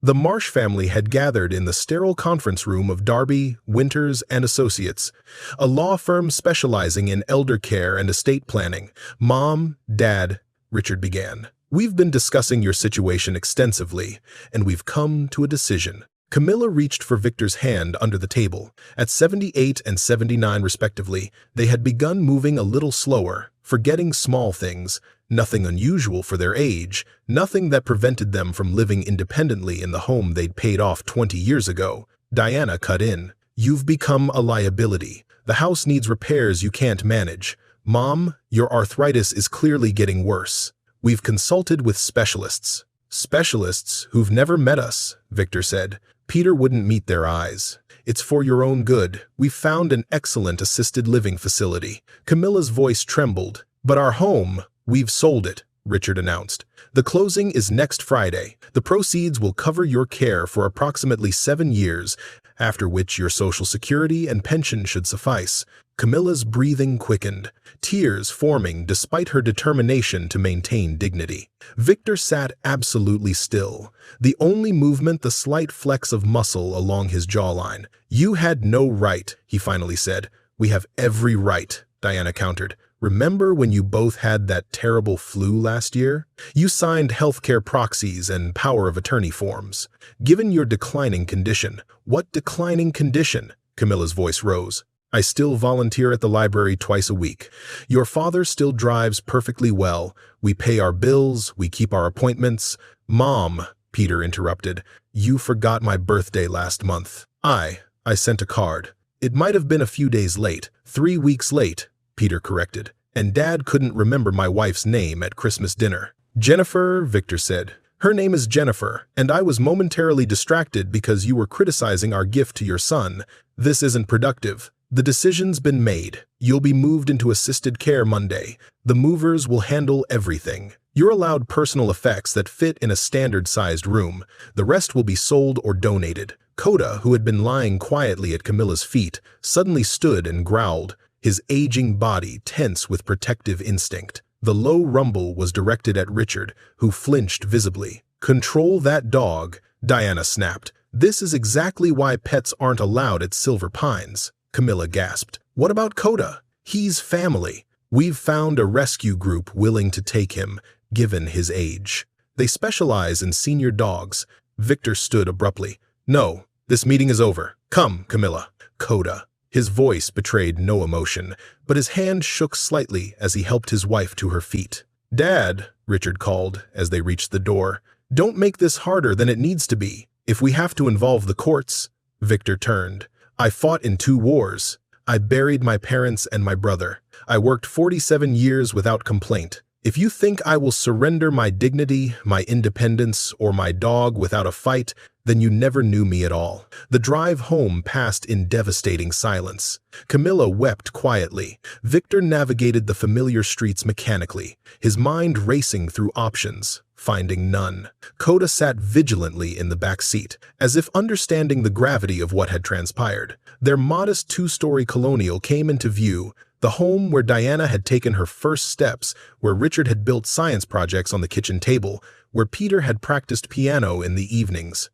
The Marsh family had gathered in the sterile conference room of Darby, Winters and Associates, a law firm specializing in elder care and estate planning. "Mom, Dad," Richard began, "we've been discussing your situation extensively, and we've come to a decision." Camilla reached for Victor's hand under the table. At 78 and 79 respectively, they had begun moving a little slower, forgetting small things, nothing unusual for their age, nothing that prevented them from living independently in the home they'd paid off 20 years ago. Diana cut in. "You've become a liability. The house needs repairs you can't manage. Mom, your arthritis is clearly getting worse. We've consulted with specialists." "Specialists who've never met us," Victor said. Peter wouldn't meet their eyes. "It's for your own good. We've found an excellent assisted living facility." Camilla's voice trembled. "But our home, we've sold it," Richard announced. "The closing is next Friday. The proceeds will cover your care for approximately 7 years, after which your Social Security and pension should suffice." Camilla's breathing quickened, tears forming despite her determination to maintain dignity. Victor sat absolutely still, the only movement the slight flex of muscle along his jawline. "You had no right," he finally said. "We have every right," Diana countered. "Remember when you both had that terrible flu last year? You signed healthcare proxies and power of attorney forms. Given your declining condition—" "What declining condition?" Camilla's voice rose. "I still volunteer at the library twice a week. Your father still drives perfectly well. We pay our bills, we keep our appointments." "Mom," Peter interrupted, "you forgot my birthday last month." I sent a card. It might have been a few days late, 3 weeks late," Peter corrected. "And Dad couldn't remember my wife's name at Christmas dinner." "Jennifer," Victor said. "Her name is Jennifer, and I was momentarily distracted because you were criticizing our gift to your son. This isn't productive. The decision's been made. You'll be moved into assisted care Monday. The movers will handle everything. You're allowed personal effects that fit in a standard-sized room. The rest will be sold or donated." Coda, who had been lying quietly at Camilla's feet, suddenly stood and growled, his aging body tense with protective instinct. The low rumble was directed at Richard, who flinched visibly. "Control that dog," Diana snapped. "This is exactly why pets aren't allowed at Silver Pines." Camilla gasped. "What about Coda? He's family. We've found a rescue group willing to take him, given his age. They specialize in senior dogs." Victor stood abruptly. "No, this meeting is over. Come, Camilla." "Coda." His voice betrayed no emotion, but his hand shook slightly as he helped his wife to her feet. "Dad," Richard called as they reached the door, "don't make this harder than it needs to be. If we have to involve the courts." Victor turned. "I fought in 2 wars. I buried my parents and my brother. I worked 47 years without complaint. If you think I will surrender my dignity, my independence, or my dog without a fight, then you never knew me at all." The drive home passed in devastating silence. Camilla wept quietly. Victor navigated the familiar streets mechanically, his mind racing through options, finding none. Coda sat vigilantly in the back seat, as if understanding the gravity of what had transpired. Their modest 2-story colonial came into view, the home where Diana had taken her first steps, where Richard had built science projects on the kitchen table, where Peter had practiced piano in the evenings.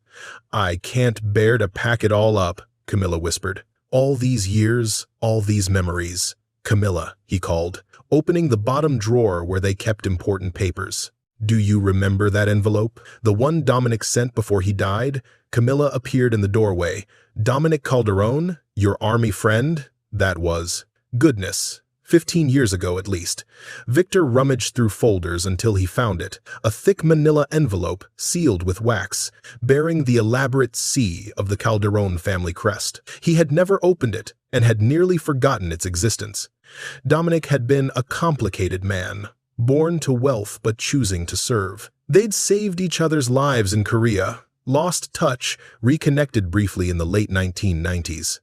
"I can't bear to pack it all up," Camilla whispered. "All these years, all these memories." "Camilla," he called, opening the bottom drawer where they kept important papers. "Do you remember that envelope? The one Dominic sent before he died?" Camilla appeared in the doorway. "Dominic Calderon? Your army friend?" "That was." "Goodness. 15 years ago at least." Victor rummaged through folders until he found it, a thick manila envelope sealed with wax, bearing the elaborate C of the Calderon family crest. He had never opened it and had nearly forgotten its existence. Dominic had been a complicated man, born to wealth but choosing to serve. They'd saved each other's lives in Korea, lost touch, reconnected briefly in the late 1990s.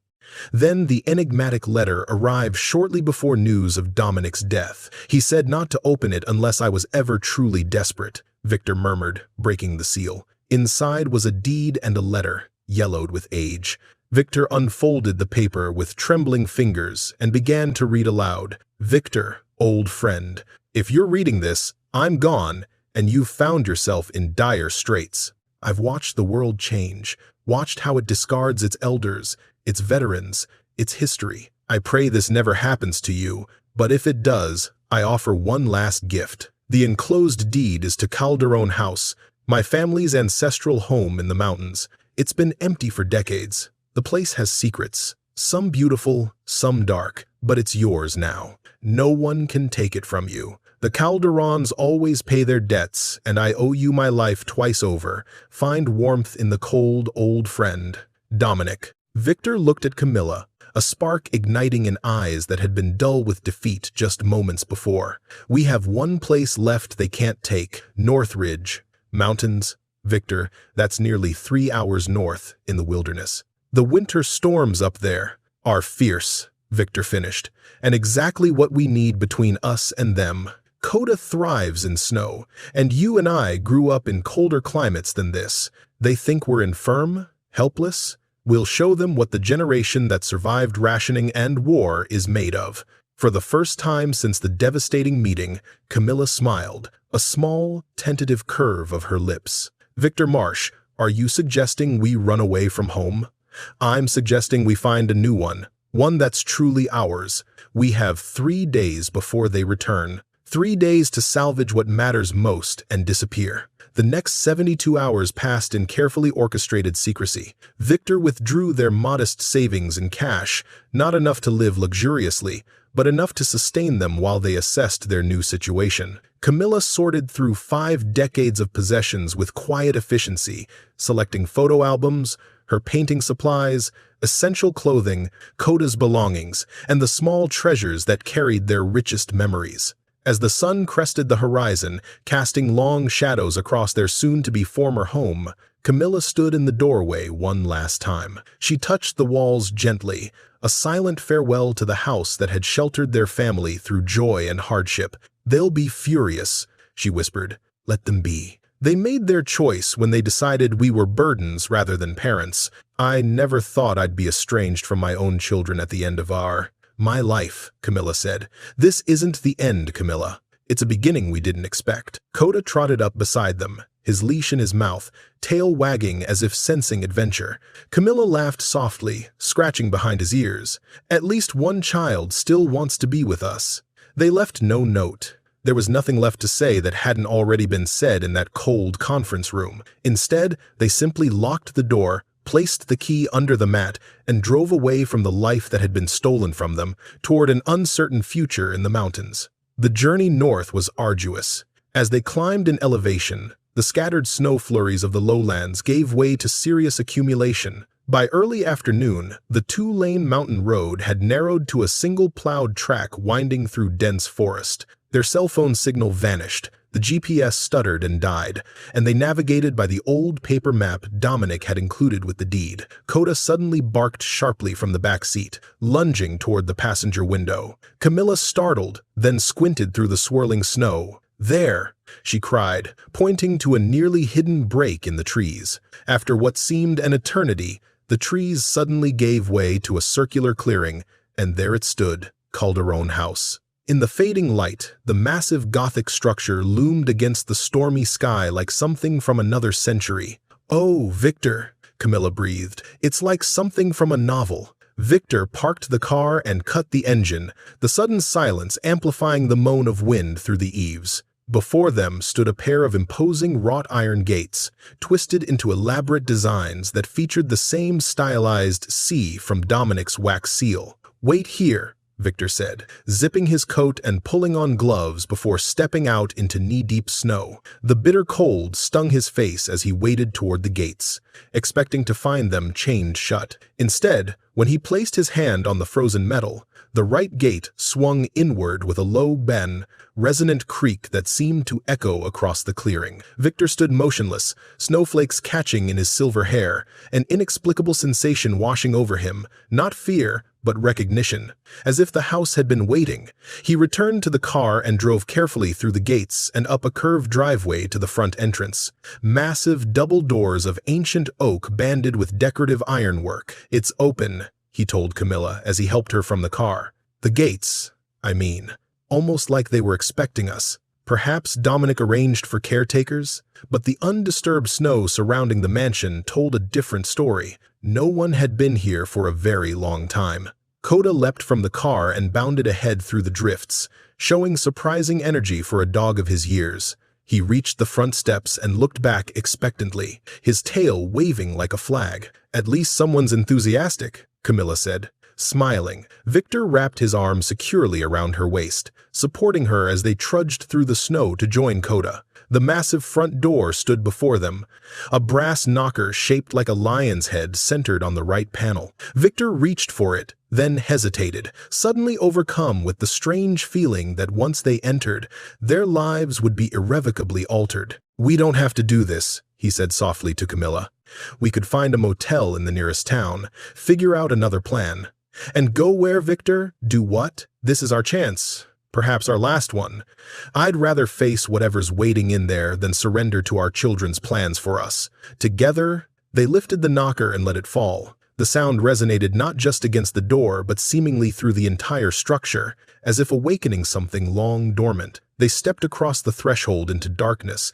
Then the enigmatic letter arrived shortly before news of Dominic's death. "He said not to open it unless I was ever truly desperate," Victor murmured, breaking the seal. Inside was a deed and a letter, yellowed with age. Victor unfolded the paper with trembling fingers and began to read aloud. "Victor, old friend, if you're reading this, I'm gone, and you've found yourself in dire straits. I've watched the world change, watched how it discards its elders, its veterans, its history. I pray this never happens to you, but if it does, I offer one last gift. The enclosed deed is to Calderon House, my family's ancestral home in the mountains. It's been empty for decades. The place has secrets, some beautiful, some dark, but it's yours now. No one can take it from you. The Calderons always pay their debts, and I owe you my life twice over. Find warmth in the cold, old friend. Dominic. Victor looked at Camilla, a spark igniting in eyes that had been dull with defeat just moments before. We have one place left they can't take, Northridge. Mountains, Victor, that's nearly 3 hours north in the wilderness. The winter storms up there are fierce, Victor finished, and exactly what we need between us and them. Coda thrives in snow, and you and I grew up in colder climates than this. They think we're infirm, helpless. We'll show them what the generation that survived rationing and war is made of. For the first time since the devastating meeting, Camilla smiled, a small, tentative curve of her lips. Victor Marsh, are you suggesting we run away from home? I'm suggesting we find a new one that's truly ours. We have 3 days before they return. 3 days to salvage what matters most and disappear. The next 72 hours passed in carefully orchestrated secrecy. Victor withdrew their modest savings in cash, not enough to live luxuriously, but enough to sustain them while they assessed their new situation. Camilla sorted through 5 decades of possessions with quiet efficiency, selecting photo albums, her painting supplies, essential clothing, Coda's belongings, and the small treasures that carried their richest memories. As the sun crested the horizon, casting long shadows across their soon-to-be former home, Camilla stood in the doorway one last time. She touched the walls gently, a silent farewell to the house that had sheltered their family through joy and hardship. "They'll be furious," she whispered. "Let them be. They made their choice when they decided we were burdens rather than parents. I never thought I'd be estranged from my own children at the end of my life," Camilla said. "This isn't the end, Camilla. It's a beginning we didn't expect." Coda trotted up beside them, his leash in his mouth, tail wagging as if sensing adventure. Camilla laughed softly, scratching behind his ears. "At least one child still wants to be with us." They left no note. There was nothing left to say that hadn't already been said in that cold conference room. Instead, they simply locked the door, placed the key under the mat, and drove away from the life that had been stolen from them toward an uncertain future in the mountains. The journey north was arduous. As they climbed in elevation, the scattered snow flurries of the lowlands gave way to serious accumulation. By early afternoon, the 2-lane mountain road had narrowed to a single plowed track winding through dense forest. Their cell phone signal vanished, the GPS stuttered and died, and they navigated by the old paper map Dominic had included with the deed. Coda suddenly barked sharply from the back seat, lunging toward the passenger window. Camilla startled, then squinted through the swirling snow. "There!" she cried, pointing to a nearly hidden break in the trees. After what seemed an eternity, the trees suddenly gave way to a circular clearing, and there it stood, Calderon House. In the fading light, the massive Gothic structure loomed against the stormy sky like something from another century. "Oh, Victor," Camilla breathed. "It's like something from a novel." Victor parked the car and cut the engine, the sudden silence amplifying the moan of wind through the eaves. Before them stood a pair of imposing wrought iron gates, twisted into elaborate designs that featured the same stylized C from Dominic's wax seal. "Wait here," Victor said, zipping his coat and pulling on gloves before stepping out into knee-deep snow. The bitter cold stung his face as he waded toward the gates, expecting to find them chained shut. Instead, when he placed his hand on the frozen metal, the right gate swung inward with a low resonant creak that seemed to echo across the clearing. Victor stood motionless, snowflakes catching in his silver hair, an inexplicable sensation washing over him, not fear, but recognition, as if the house had been waiting. He returned to the car and drove carefully through the gates and up a curved driveway to the front entrance. Massive double doors of ancient oak banded with decorative ironwork. "It's open," he told Camilla as he helped her from the car. "The gates, I mean. Almost like they were expecting us." Perhaps Dominic arranged for caretakers? But the undisturbed snow surrounding the mansion told a different story. No one had been here for a very long time. Coda leapt from the car and bounded ahead through the drifts, showing surprising energy for a dog of his years. He reached the front steps and looked back expectantly, his tail waving like a flag. "At least someone's enthusiastic," Camilla said. Smiling, Victor wrapped his arm securely around her waist, supporting her as they trudged through the snow to join Coda. The massive front door stood before them, a brass knocker shaped like a lion's head centered on the right panel. Victor reached for it, then hesitated, suddenly overcome with the strange feeling that once they entered, their lives would be irrevocably altered. "We don't have to do this," he said softly to Camilla. "We could find a motel in the nearest town, figure out another plan." "And go where, Victor? Do what? This is our chance. Perhaps our last one. I'd rather face whatever's waiting in there than surrender to our children's plans for us." Together, they lifted the knocker and let it fall. The sound resonated not just against the door, but seemingly through the entire structure, as if awakening something long dormant. They stepped across the threshold into darkness,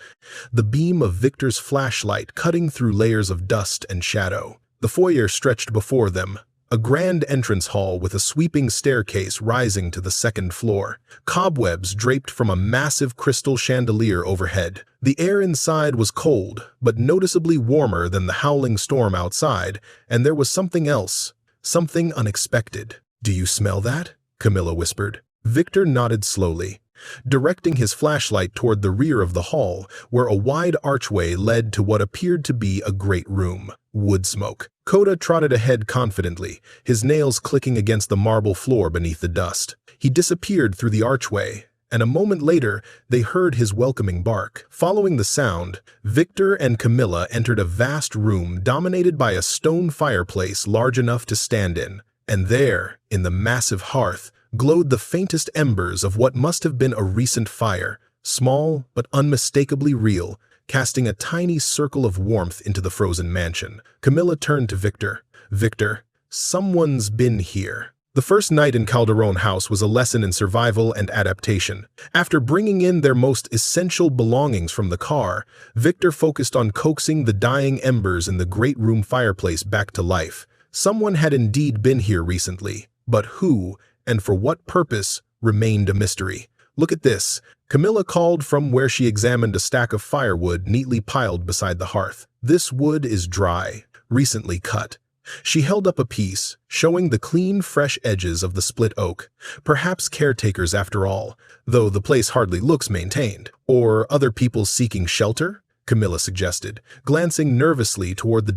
the beam of Victor's flashlight cutting through layers of dust and shadow. The foyer stretched before them, a grand entrance hall with a sweeping staircase rising to the second floor. Cobwebs draped from a massive crystal chandelier overhead. The air inside was cold, but noticeably warmer than the howling storm outside, and there was something else, something unexpected. "Do you smell that?" Camilla whispered. Victor nodded slowly, directing his flashlight toward the rear of the hall, where a wide archway led to what appeared to be a great room. Wood smoke. Coda trotted ahead confidently, his nails clicking against the marble floor beneath the dust. He disappeared through the archway, and a moment later they heard his welcoming bark. Following the sound, Victor and Camilla entered a vast room dominated by a stone fireplace large enough to stand in, and there, in the massive hearth, glowed the faintest embers of what must have been a recent fire, small but unmistakably real, casting a tiny circle of warmth into the frozen mansion. Camilla turned to Victor. "Victor, someone's been here." The first night in Calderon House was a lesson in survival and adaptation. After bringing in their most essential belongings from the car, Victor focused on coaxing the dying embers in the great room fireplace back to life. Someone had indeed been here recently, but who, and for what purpose, remained a mystery. "Look at this," Camilla called from where she examined a stack of firewood neatly piled beside the hearth. "This wood is dry, recently cut." She held up a piece, showing the clean, fresh edges of the split oak. "Perhaps caretakers after all, though the place hardly looks maintained. Or other people seeking shelter?" Camilla suggested, glancing nervously toward the